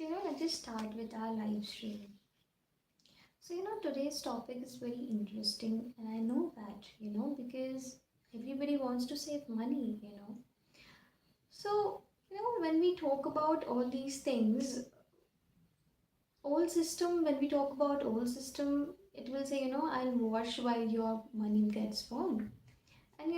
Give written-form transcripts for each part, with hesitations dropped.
Let's just start with our live stream. Today's topic is very interesting, and I know that, because everybody wants to save money. When we talk about all these things, when we talk about old system, it will say, I'll wash while your money gets formed. And,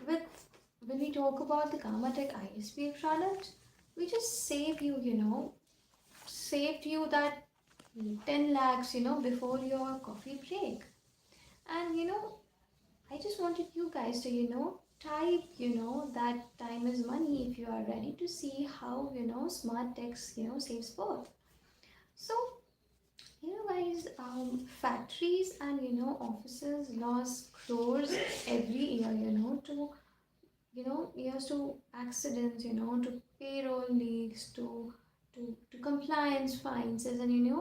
with when we talk about the Gammatek ISPL product, we just saved you that 10 lakhs, before your coffee break. And, I just wanted you guys to, type, that time is money if you are ready to see how, smart text, saves both. So, guys, factories and, offices lost crores every year, years to accidents, to payroll leaks, to compliance fines, and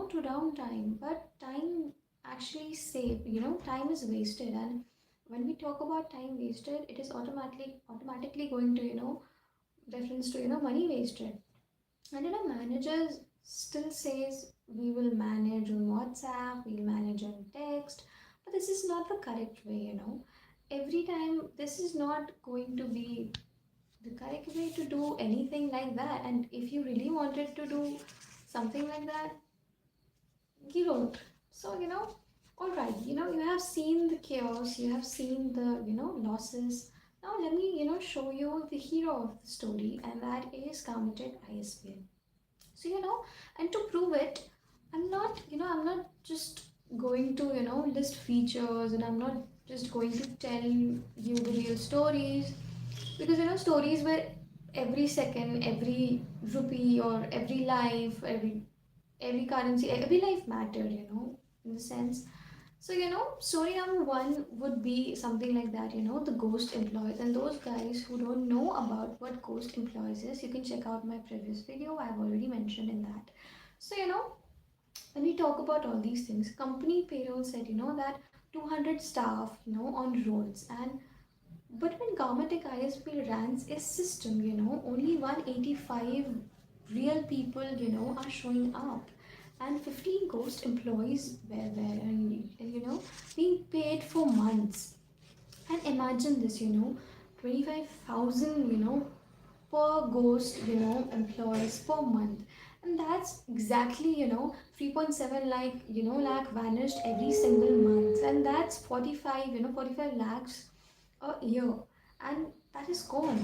to downtime. But time actually saved, time is wasted. And when we talk about time wasted, it is automatically going to, reference to, money wasted. And managers still says we will manage on WhatsApp, we'll manage on text, but this is not the correct way. Every time this is not going to be the correct way to do anything like that. And if you really wanted to do something like that, you don't. So, all right, you have seen the chaos, you have seen the, losses. Now, let me, show you the hero of the story, and that is Gammatek ISPL. So, and to prove it, I'm not just going to, list features, and I'm not just going to tell you the real stories, because stories where every second, every rupee, or every life, every currency, every life mattered, in the sense. So, story number one would be something like that, the ghost employees. And those guys who don't know about what ghost employees is, you can check out my previous video. I've already mentioned in that. So, when we talk about all these things, company payroll said, that 200 staff, on rolls. And but when Gammatek ISP runs its system, only 185 real people, are showing up. And 15 ghost employees were there, and being paid for months. And imagine this, 25,000, per ghost, employees per month. And that's exactly, 3.7 lakh vanished every single month. And that's 45 lakhs a year. And that is gone.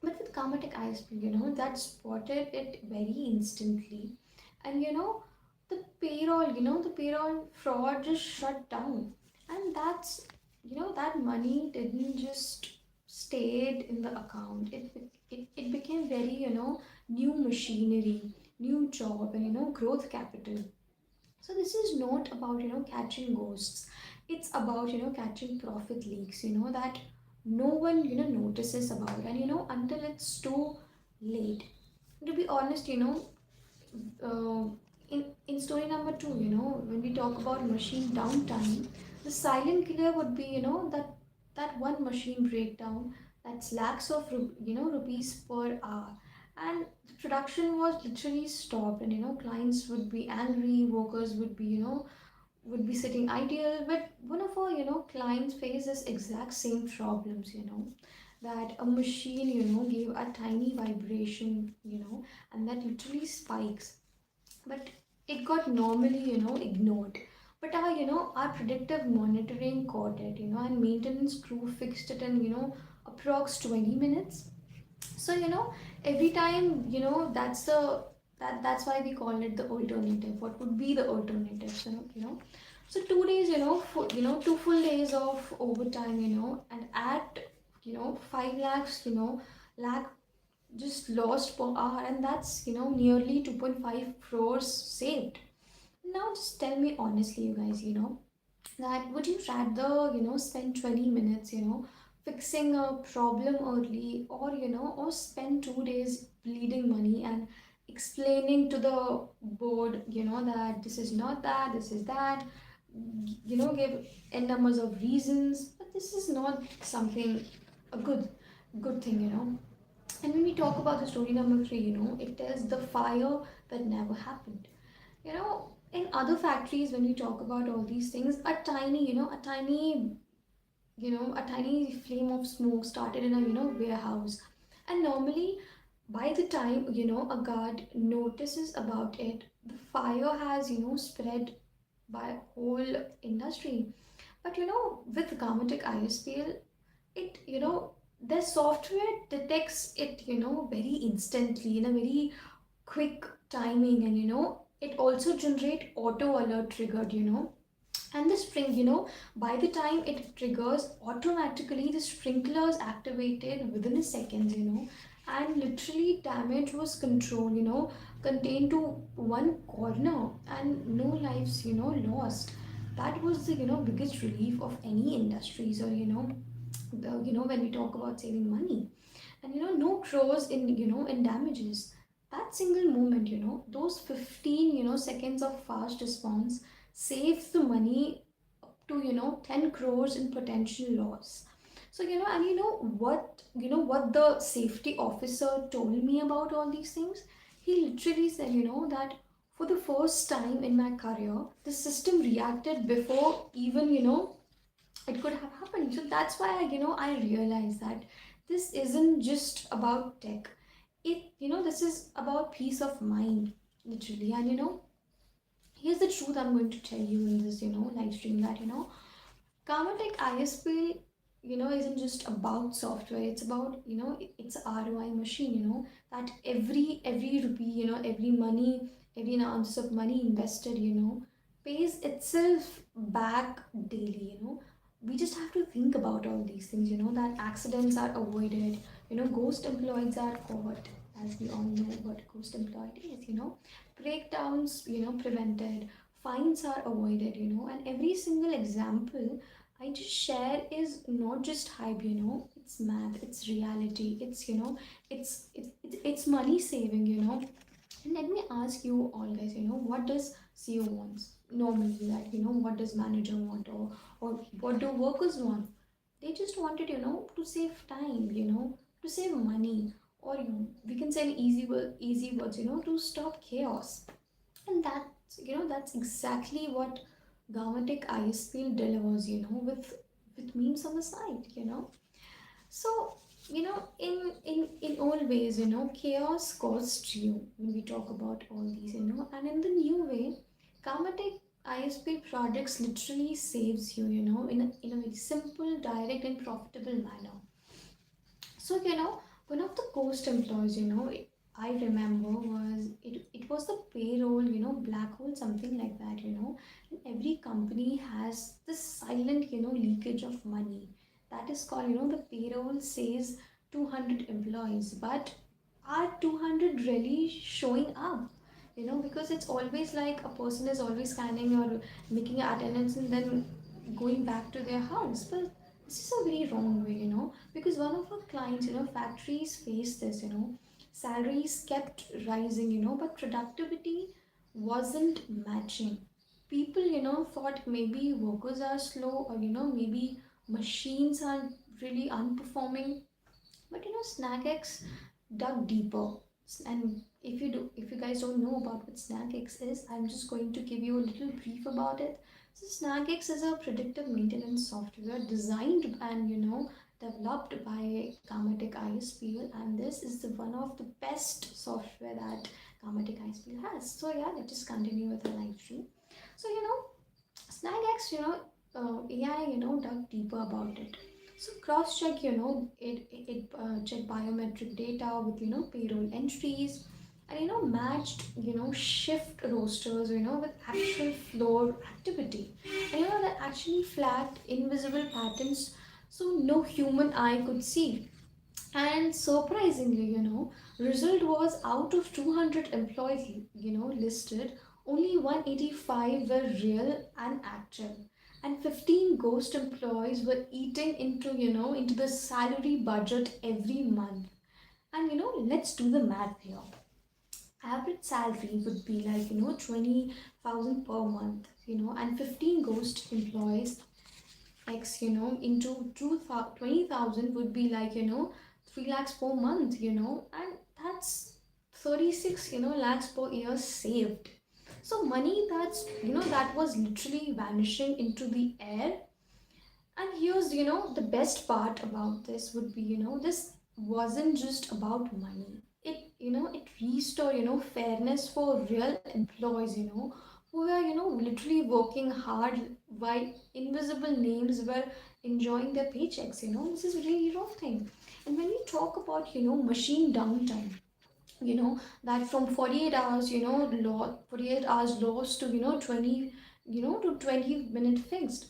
But with Gammatek ISP, that spotted it very instantly. And the payroll fraud just shut down. And that money didn't just stayed in the account. It became very, new machinery, new job, and, growth capital. So this is not about, catching ghosts. It's about, catching profit leaks, that no one, notices about, and, until it's too late. To be honest, uh, in story number two, when we talk about machine downtime, the silent killer would be, that one machine breakdown, that's lakhs of rupees per hour. And the production was literally stopped, and clients would be angry, workers would be, would be sitting idle. But one of our, clients face this exact same problems, that a machine, gave a tiny vibration, and that literally spikes. But it got normally, ignored. But our, our predictive monitoring caught it, and maintenance crew fixed it in, approx 20 minutes. So, every time, that's why we call it the alternative. What would be the alternative? So, so 2 days, 2 full days of overtime, and at 5 lakhs, lakh just lost per hour, and that's nearly 2.5 crores saved. Now just tell me honestly, you guys, that would you rather spend 20 minutes fixing a problem early, or or spend 2 days bleeding money and explaining to the board, that this is not that, this is that, give n numbers of reasons, but this is not something a good thing. And when we talk about the story number three, it tells the fire that never happened. In other factories, when we talk about all these things, a tiny flame of smoke started in a warehouse, and normally by the time a guard notices about it, the fire has spread by whole industry. But with Gammatek ISPL, it the software detects it very instantly, in a very quick timing, and it also generate auto alert triggered, and the spring by the time it triggers automatically, the sprinklers activated within a second, and literally damage was controlled, contained to one corner, and no lives lost. That was the biggest relief of any industries, or when we talk about saving money. And no crores in in damages. That single moment, those 15 seconds of fast response saves the money up to 10 crores in potential loss. So and what the safety officer told me about all these things. He literally said that for the first time in my career, the system reacted before even it could have happened. So that's why I realized that this isn't just about tech. This is about peace of mind, literally. And here's the truth I'm going to tell you in this live stream, that Gammatek ISP isn't just about software. It's about it's a ROI machine. That every rupee, every money, every ounce of money invested, pays itself back daily. We just have to think about all these things. That accidents are avoided. Ghost employees are caught, as we all know what ghost employee is. Breakdowns prevented, fines are avoided. And every single example I just share is not just hype, it's math, it's reality, it's it's money saving, And let me ask you all guys, what does CEO wants normally? That what does manager want, or what do workers want? They just wanted to save time, to save money, or we can say in easy words, to stop chaos. And that's exactly what Gammatek ISPL delivers, with memes on the side, So, in all ways, chaos costs you when we talk about all these, and in the new way, Gammatek ISP products literally saves you, in a very simple, direct, and profitable manner. So, one of the ghost employees, I remember it was the payroll, black hole, something like that, And every company has this silent, leakage of money. That is called, the payroll says 200 employees, but are 200 really showing up? Because it's always like a person is always scanning or making attendance and then going back to their house. But this is a very wrong way, because one of our clients, factories face this, salaries kept rising, but productivity wasn't matching. People, thought maybe workers are slow, or maybe machines are really unperforming. But SnackX dug deeper. And if you guys don't know about what SnackX is, I'm just going to give you a little brief about it. So SnackX is a predictive maintenance software designed and developed by Gammatek ISPL, and this is the one of the best software that Gammatek ISPL has. So yeah, let's just continue with the live stream. So SnackX, AI, dug deeper about it. So cross check, it check biometric data with payroll entries, and matched shift rosters with actual floor activity, and that actually flagged invisible patterns so no human eye could see. And surprisingly, result was out of 200 employees, listed, only 185 were real and active. And 15 ghost employees were eating into the salary budget every month. And let's do the math here. Average salary would be like 20,000 per month, and 15 ghost employees X, into 20,000 would be like, 3 lakhs per month, and that's 36, lakhs per year saved. So money that was literally vanishing into the air. And here's, the best part about this would be, this wasn't just about money. It restored, fairness for real employees, who were, literally working hard while invisible names were enjoying their paychecks, This is really rough thing. And when we talk about, machine downtime, that from 48 hours, 48 hours lost to, 20, to 20-minute fixed.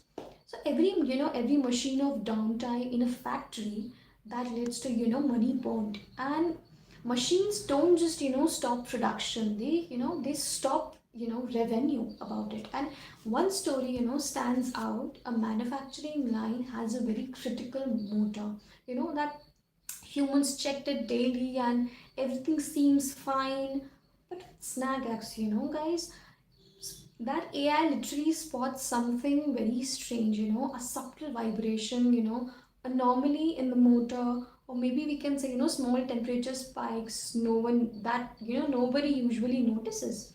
So every machine of downtime in a factory, that leads to, money burned. And machines don't just, stop production. They stop, revenue about it. And one story, stands out. A manufacturing line has a very critical motor, that humans checked it daily and everything seems fine. But with snag apps, guys, that AI literally spots something very strange, a subtle vibration, anomaly in the motor, or maybe we can say, small temperature spikes, nobody usually notices.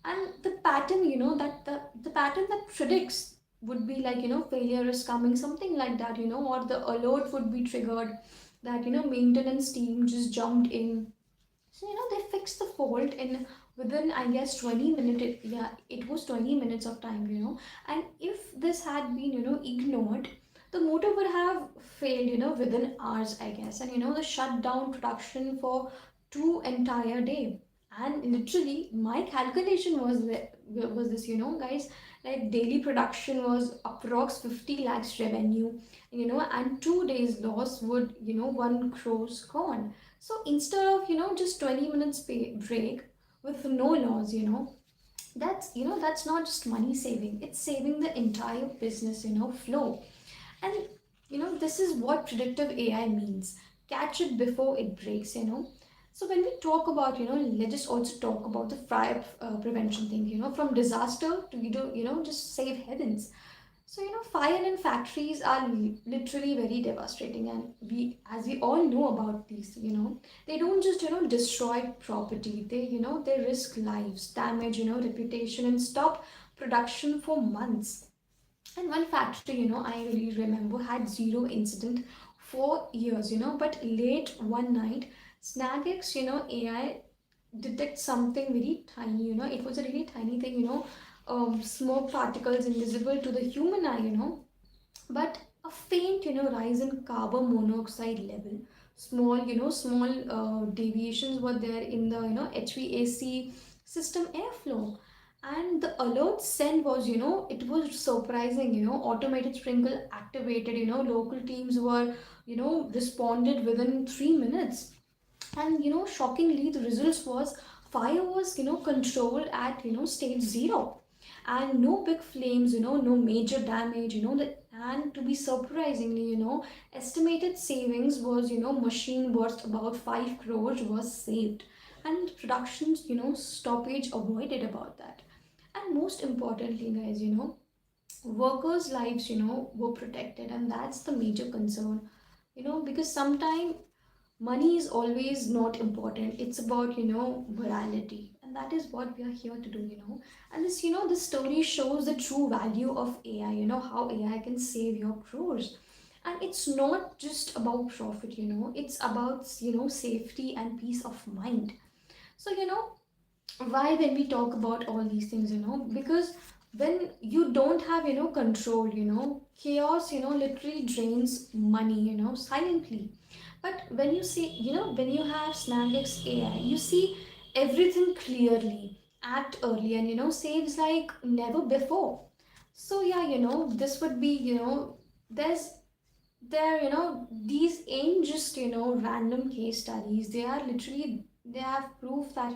And the pattern, the pattern that predicts would be like, failure is coming, something like that, or the alert would be triggered that, maintenance team just jumped in. So, they fixed the fault in within, I guess, 20 minutes. Yeah, it was 20 minutes of time, And if this had been, ignored, the motor would have failed, within hours, I guess. And, the shut down production for 2 entire day. And literally, my calculation was this, guys, like daily production was approx 50 lakhs revenue, and 2 days loss would, 1 crores gone. So instead of, just 20 minutes break with no loss, that's not just money saving, it's saving the entire business, flow. And this is what predictive AI means. Catch it before it breaks, So when we talk about, let's just also talk about the fire prevention thing, from disaster to, just save heavens. So, fire in factories are literally very devastating, and as we all know about these, they don't just, destroy property. They risk lives, damage, reputation, and stop production for months. And one factory, I really remember had zero incident for years, but late one night, Snagix, AI detects something very tiny, it was a really tiny thing, smoke particles invisible to the human eye, but a faint, rise in carbon monoxide level. Small deviations were there in the, HVAC system airflow. And the alert sent was, it was surprising, automated sprinkle activated, local teams were, responded within 3 minutes. And shockingly, the results was fire was controlled at stage zero, and no big flames, no major damage, and to be surprisingly, estimated savings was, machine worth about 5 crores was saved, and productions, stoppage avoided about that. And most importantly, guys, workers lives, were protected, and that's the major concern, because sometimes money is always not important. It's about, morality, and that is what we are here to do, and this story shows the true value of AI, how AI can save your crores. And it's not just about profit, it's about, safety and peace of mind. So, why when we talk about all these things, because when you don't have, control, chaos, literally drains money, silently. But when you see, when you have Snagix AI, you see everything clearly, act early, and saves like never before. So yeah, this would be, there's there these ain't just, random case studies. They are literally, they have proof that,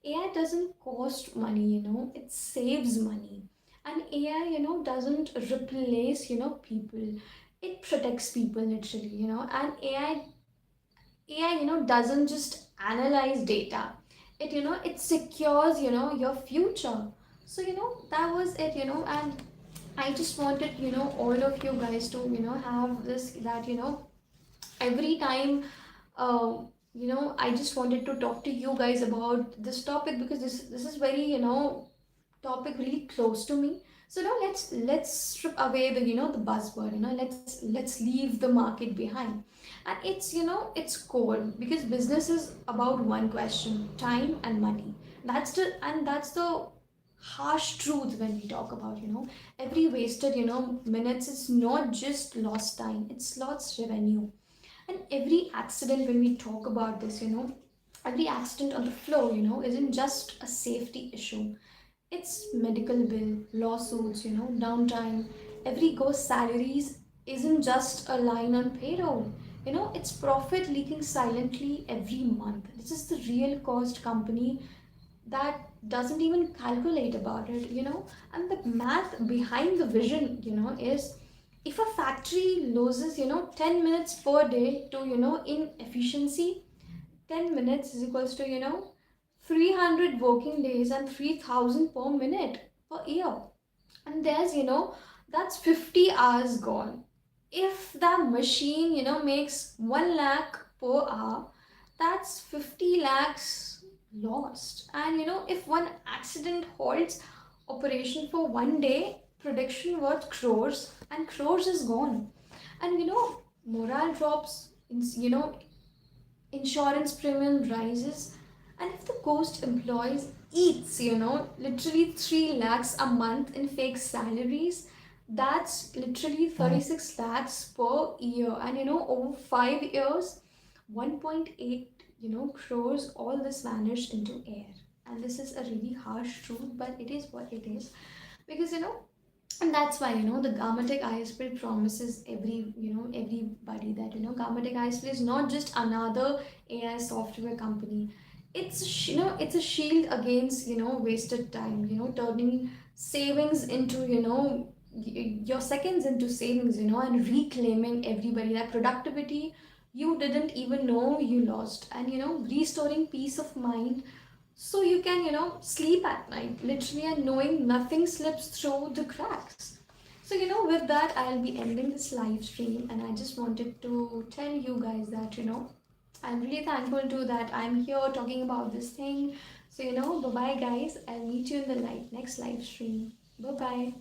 AI doesn't cost money, it saves money. And AI, doesn't replace, people, it protects people literally, and AI, doesn't just analyze data. It secures, your future. So, that was it, and I just wanted, all of you guys to, have this, that, every time I just wanted to talk to you guys about this topic because this is very, topic really close to me. So now let's strip away the, the buzzword. Let's leave the market behind, and it's core, because business is about one question: time and money. That's the harsh truth when we talk about, every wasted, minutes is not just lost time, it's lost revenue. And every accident, when we talk about this, every accident on the floor, isn't just a safety issue. It's medical bill, lawsuits, downtime. Every ghost salaries isn't just a line on payroll. It's profit leaking silently every month. This is the real cost company that doesn't even calculate about it, and the math behind the vision, is, if a factory loses, 10 minutes per day to, inefficiency, 10 minutes is equals to, 300 working days and 3000 per minute per year. And there's, that's 50 hours gone. If that machine, makes 1 lakh per hour, that's 50 lakhs lost. And if one accident halts operation for 1 day, production worth crores, and crores is gone. And morale drops, insurance premium rises, and if the ghost employees eats, literally 3 lakhs a month in fake salaries, that's literally 36 lakhs per year. And over 5 years, 1.8, crores, all this vanished into air. And this is a really harsh truth, but it is what it is. Because and that's why, the Gammatek ISPL promises everybody that, Gammatek ISPL is not just another AI software company. It's a shield against, wasted time, turning savings into, your seconds into savings, and reclaiming everybody, that productivity you didn't even know you lost, and restoring peace of mind, so you can, sleep at night, literally, and knowing nothing slips through the cracks. So, with that, I'll be ending this live stream, and I just wanted to tell you guys that, I'm really thankful to that I'm here talking about this thing. So, bye bye, guys. I'll meet you in the next live stream. Bye bye.